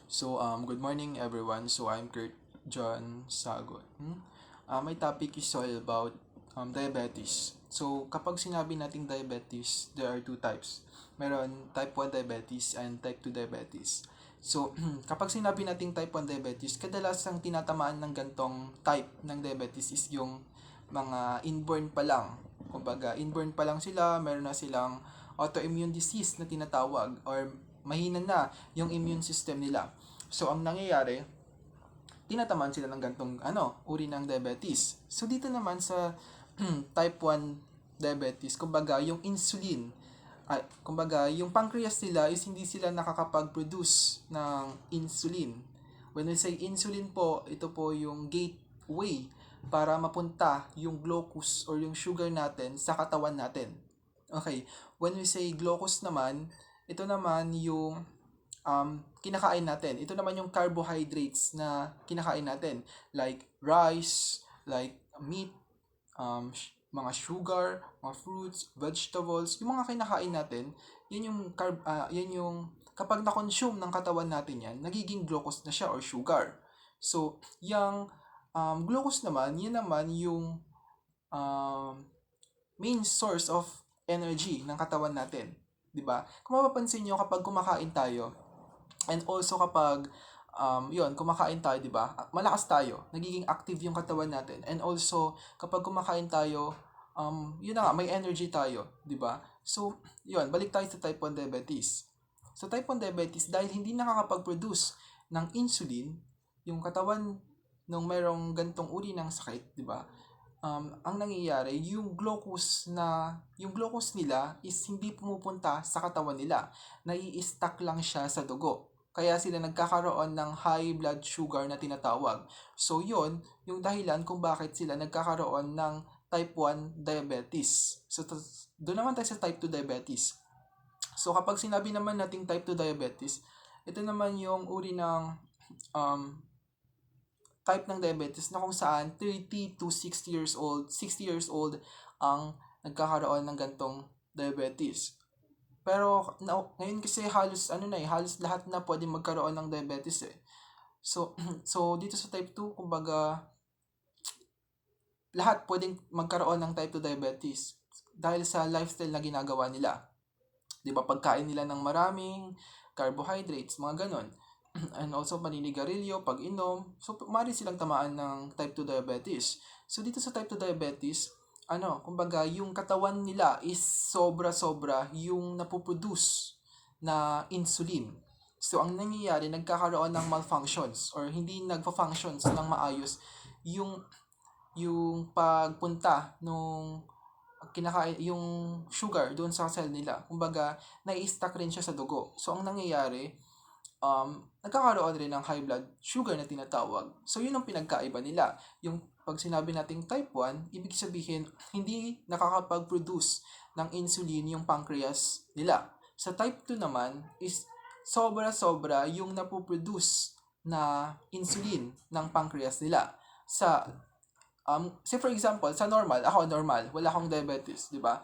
Good morning everyone. I'm Kurt John Sagot. My topic is all about diabetes. So, kapag sinabi nating diabetes, there are two types. Meron type 1 diabetes and type 2 diabetes. So, kapag sinabi nating type 1 diabetes, kadalasang tinatamaan ng gantong type ng diabetes is yung mga inborn pa lang. Kumbaga, inborn pa lang sila, meron na silang autoimmune disease na tinatawag or mahina na yung immune system nila. So, ang nangyayari, tinatamaan sila ng gantong uri ng diabetes. So, dito naman sa type 1 diabetes, kumbaga, yung insulin, kumbaga, yung pancreas nila is hindi sila nakakapag-produce ng insulin. When we say insulin po, ito po yung gateway para mapunta yung glucose or yung sugar natin sa katawan natin. Okay, when we say glucose naman, ito naman yung kinakain natin. Ito naman yung carbohydrates na kinakain natin. Like rice, like meat, mga sugar, mga fruits, vegetables, yung mga kinakain natin, yan yung kapag na-consume ng katawan natin yan, nagiging glucose na siya or sugar. So, yung glucose naman, yan naman yung main source of energy ng katawan natin. 'Di ba? Kung mapapansin niyo kapag kumakain tayo, and also kapag kumakain tayo, 'di ba? Malakas tayo, nagiging active yung katawan natin. And also kapag kumakain tayo, yun na nga, may energy tayo, 'di ba? So, yun, balik tayo sa type 1 diabetes. Sa type 1 diabetes, dahil hindi nakakapag-produce ng insulin, yung katawan nung merong gantong uri ng sakit, 'di ba? Ang nangyayari, yung glucose nila is hindi pumupunta sa katawan nila. Nai-stack lang siya sa dugo. Kaya sila nagkakaroon ng high blood sugar na tinatawag. So, yun, yung dahilan kung bakit sila nagkakaroon ng type 1 diabetes. So, doon naman tayo sa type 2 diabetes. So, kapag sinabi naman nating type 2 diabetes, ito naman yung uri ng type ng diabetes na kung saan 30 to 60 years old ang nagkakaroon ng gantong diabetes. Pero ngayon kasi halos lahat na pwedeng magkaroon ng diabetes eh. So so dito sa type 2, kumbaga lahat pwedeng magkaroon ng type 2 diabetes dahil sa lifestyle na ginagawa nila. 'Di ba, pagkain nila ng maraming carbohydrates, mga ganon. And also paninigarilyo, pag-inom. So, maaari silang tamaan ng type 2 diabetes. So, dito sa type 2 diabetes, kumbaga, yung katawan nila is sobra-sobra yung napoproduce na insulin. So, ang nangyayari, nagkakaroon ng malfunctions or hindi nagfa-functions ng maayos yung pagpunta nung yung sugar doon sa cell nila. Kumbaga, nai-stack rin siya sa dugo. So, ang nangyayari, nagkakaroon rin ng high blood sugar na tinatawag. So, yun ang pinagkaiba nila. Yung pag sinabi nating type 1, ibig sabihin, hindi nakakapag-produce ng insulin yung pancreas nila. Sa type 2 naman, is sobra-sobra yung napoproduce na insulin ng pancreas nila. Say for example, sa normal, ako normal, wala akong diabetes, di ba?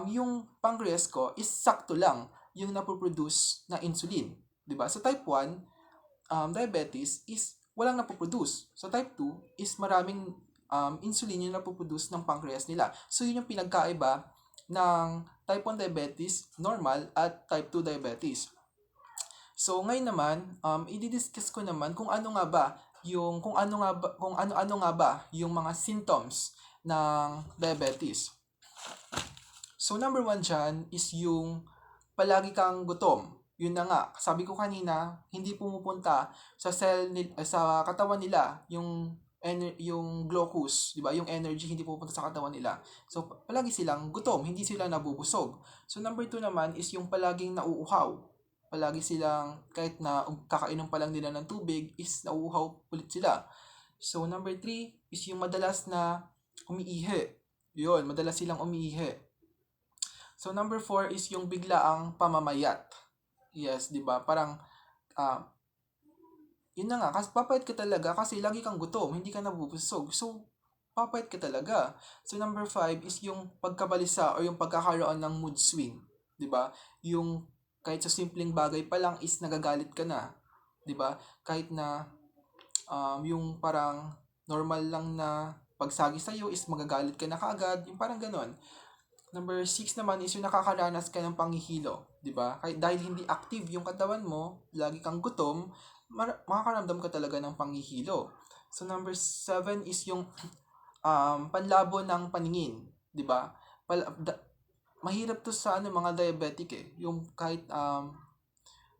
Yung pancreas ko is sakto lang yung napoproduce na insulin. 'Di ba? Sa type 1, diabetes is walang napoproduce. Sa type 2 is maraming insulin yung napoproduce ng pancreas nila. So, yun yung pinagkaiba ng type 1 diabetes, normal, at type 2 diabetes. So, ngayon naman, i-discuss ko naman kung ano nga ba kung ano-ano nga ba yung mga symptoms ng diabetes. So, number 1 dyan is yung palagi kang gutom. Yun na nga, sabi ko kanina, hindi pumupunta sa sa katawan nila yung glucose, 'di ba? Yung energy hindi pumupunta sa katawan nila. So palagi silang gutom, hindi sila nabubusog. So number 2 naman is yung palaging nauuhaw. Palagi silang kahit na kakainom pa lang nila ng tubig is nauuhaw ulit sila. So number 3 is yung madalas na umiihi. Yun, madalas silang umiihi. So number 4 is yung biglaang pamamayat. Yes, 'di ba? Parang yun na nga, kasi papayat ka talaga kasi lagi kang gutom, hindi ka nabubusog. So papayat ka talaga. So number 5 is yung pagkabalisa or yung pagkakaroon ng mood swing, 'di ba? Yung kahit sa simpleng bagay pa lang is nagagalit ka na. 'di ba? Kahit na yung parang normal lang na pagsagi sa'yo is magagalit ka na kaagad, yung parang ganon. Number 6 naman is yung nakakaranas ka ng panghihilo, 'di ba? Kahit dahil hindi active yung katawan mo, lagi kang gutom, makakaramdam ka talaga ng panghihilo. So number 7 is yung panlabo ng paningin, 'di ba? Mahirap to sa mga diabetic eh. Yung kahit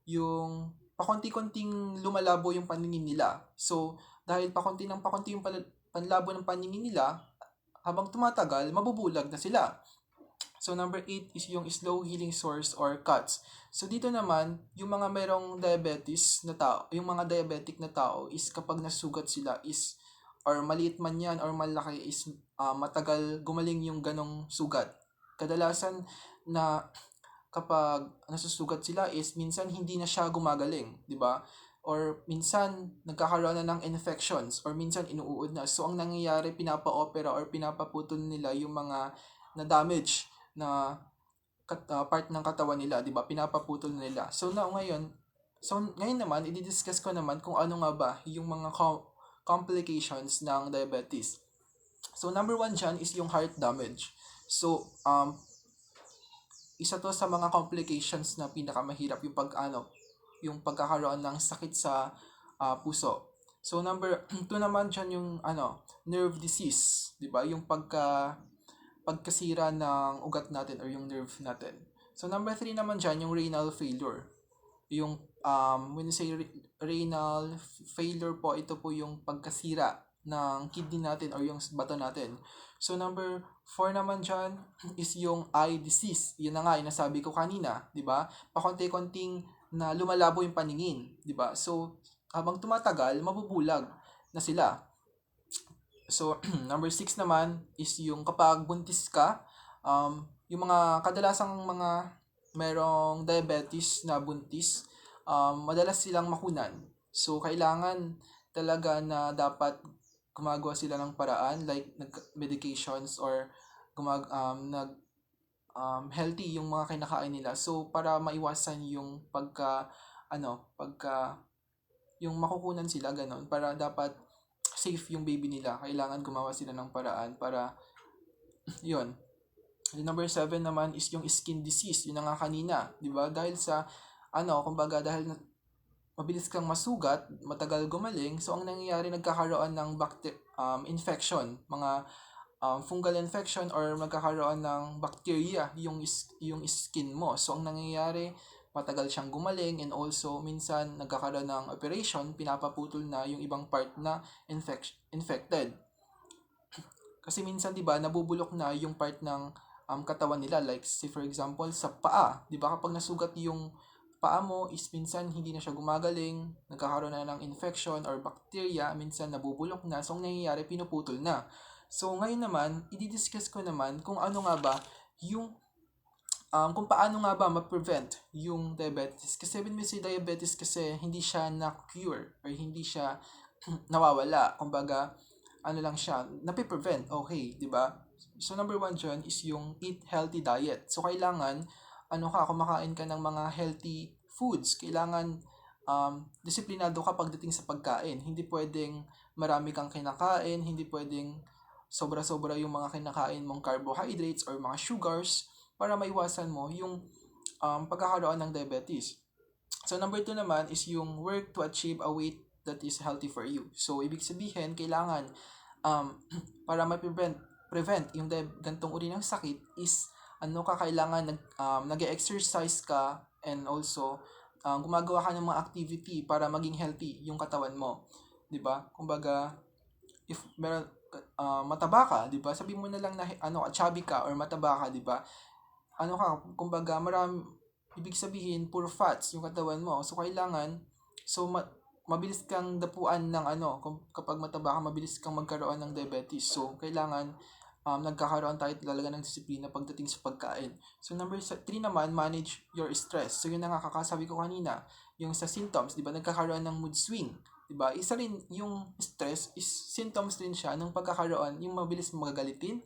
yung pakonti-konting lumalabo yung paningin nila. So, dahil pakonti ng pakonti yung panlabo ng paningin nila, habang tumatagal, mabubulag na sila. So, number 8 is yung slow healing source or cuts. So, dito naman, yung mga merong diabetes na tao, yung mga diabetic na tao is kapag nasugat sila is, or maliit man yan or malaki is matagal gumaling yung ganong sugat. Kadalasan na kapag nasusugat sila is minsan hindi na siya gumagaling, 'di ba? Or minsan nagkakaroon na ng infections or minsan inuuod na. So ang nangyayari pinapa-opera or pinapaputol nila yung mga na damage na part ng katawan nila, 'di ba? Pinapaputol nila. So ngayon naman i-discuss ko naman kung ano nga ba yung mga complications ng diabetes. So number 1 dyan is yung heart damage. So isa to sa mga complications na pinakamahirap yung yung pagkakaroon ng sakit sa puso. So number 2 naman diyan yung nerve disease, 'di ba? Yung pagkasira ng ugat natin or yung nerve natin. So number 3 naman diyan yung renal failure. Yung when you say renal failure po, ito po yung pagkasira ng kidney natin or yung bato natin. So number 4 naman dyan is yung eye disease. Yun na nga, yung nasabi ko kanina, di ba? Pakonti-konting na lumalabo yung paningin, di ba? So habang tumatagal, mabubulag na sila. So number 6 naman is yung kapag buntis ka, yung mga kadalasang mga merong diabetes na buntis, madalas silang makunan. So kailangan talaga na dapat gumagawa sila ng paraan like medications or nag healthy yung mga kinakain nila. So para maiwasan yung pagka yung makukunan sila ganon, para dapat safe yung baby nila. Kailangan gumawa sila ng paraan para yun. Number 7 naman is yung skin disease. Yun na nga kanina, 'di ba? Dahil sa kumbaga dahil mabilis kang masugat, matagal gumaling, so ang nangyayari nagkakaroon ng infection, mga fungal infection or magkakaroon ng bacteria yung skin mo. So ang nangyayari, matagal siyang gumaling and also minsan nagkakaroon ng operation, pinapaputol na yung ibang part na infected. Kasi minsan 'di ba, nabubulok na yung part ng katawan nila, like say for example sa paa, 'di ba? Kapag nasugat yung paa mo is minsan hindi na siya gumagaling, nagkakaroon na ng infection or bacteria, minsan nabubulok na, so ang nangyayari pinuputol na. So ngayon naman, i-discuss ko naman kung ano nga ba yung kung paano nga ba ma-prevent yung diabetes. Kasi when we say diabetes kasi hindi siya na-cure or hindi siya nawawala. Kumbaga, lang siya, napiprevent, okay, di ba? So number 1 dyan is yung eat healthy diet. So kailangan kumakain ka ng mga healthy foods. Kailangan disiplinado ka pagdating sa pagkain. Hindi pwedeng marami kang kinakain, hindi pwedeng sobra-sobra yung mga kinakain mong carbohydrates or mga sugars para maiwasan mo yung pagkakaroon ng diabetes. So number 2 naman is yung work to achieve a weight that is healthy for you. So ibig sabihin, kailangan para ma-prevent yung gantong uri ng sakit is kailangan nag-exercise ka and also gumagawa ka ng mga activity para maging healthy yung katawan mo, 'di ba? Kumbaga if meron mataba ka, 'di ba? Sabi mo na lang na chubby ka or mataba ka, 'di ba? Kumbaga ibig sabihin pure fats yung katawan mo. So kailangan mabilis kang dapuan ng kapag mataba ka, mabilis kang magkaroon ng diabetes. So kailangan nagkakaroon tayo talaga ng disiplina pagdating sa pagkain. So number 3 naman, manage your stress. So yun na nga kakasabi ko kanina, yung sa symptoms, 'di ba, nagkakaroon ng mood swing, 'di ba? Isa rin yung stress is symptoms din siya ng pagkakaroon, yung mabilis magagalitin,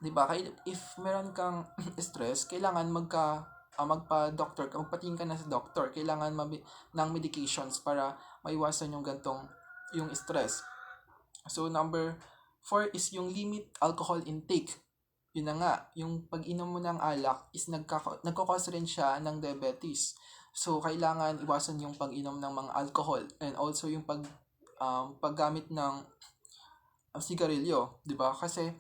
'di ba? If meron kang stress, kailangan magpatingin ka na sa doktor. Kailangan ng medications para maiwasan yung yung stress. So, number 4 is yung limit alcohol intake. Yun na nga, yung pag-inom mo ng alak is nagkakause rin siya ng diabetes. So, kailangan iwasan yung pag-inom ng mga alcohol and also yung paggamit ng sigarilyo, di ba? Kasi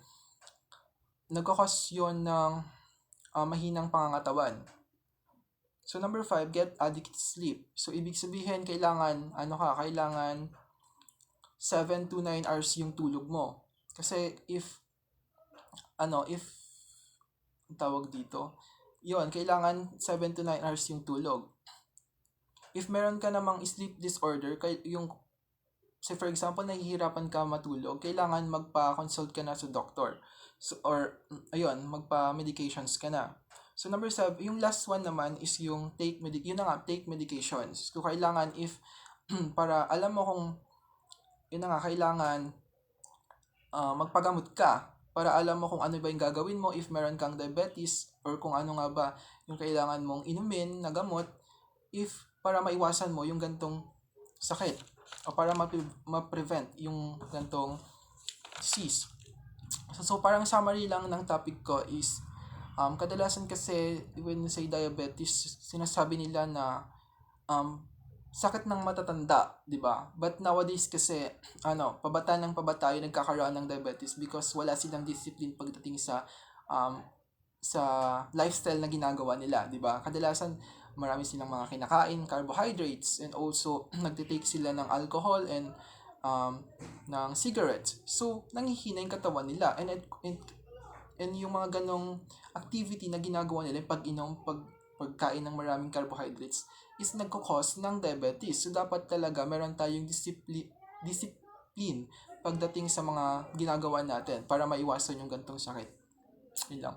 nagkakause yun ng mahinang pangangatawan. So, number 5, get adequate sleep. So, ibig sabihin, kailangan 7 to 9 hours yung tulog mo. Kasi if tawag dito, yon kailangan 7 to 9 hours yung tulog. If meron ka namang sleep disorder, say for example, nahihirapan ka matulog, kailangan magpa-consult ka na sa doktor. So, magpa-medications ka na. So, number 7, yung last one naman is yung take medications. So, kailangan para alam mo kung, kailangan magpagamot ka para alam mo kung ano ba yung gagawin mo if meron kang diabetes or kung ano nga ba yung kailangan mong inumin na gamot para maiwasan mo yung gantong sakit o para ma-prevent yung gantong disease. So parang summary lang ng topic ko is kadalasan kasi when say diabetes, sinasabi nila na sakit ng matatanda, 'di ba? But nowadays kasi pabata yung nagkakaroon ng diabetes because wala silang discipline pagdating sa lifestyle na ginagawa nila, 'di ba? Kadalasan marami silang mga kinakain, carbohydrates, and also nagte-take sila ng alcohol and ng cigarettes. So nanghihina yung katawan nila and yung mga ganong activity na ginagawa nila, pagkain ng maraming carbohydrates is nagko-cause ng diabetes. So, dapat talaga meron tayong discipline pagdating sa mga ginagawa natin para maiwasan yung gantong sakit. Yun lang.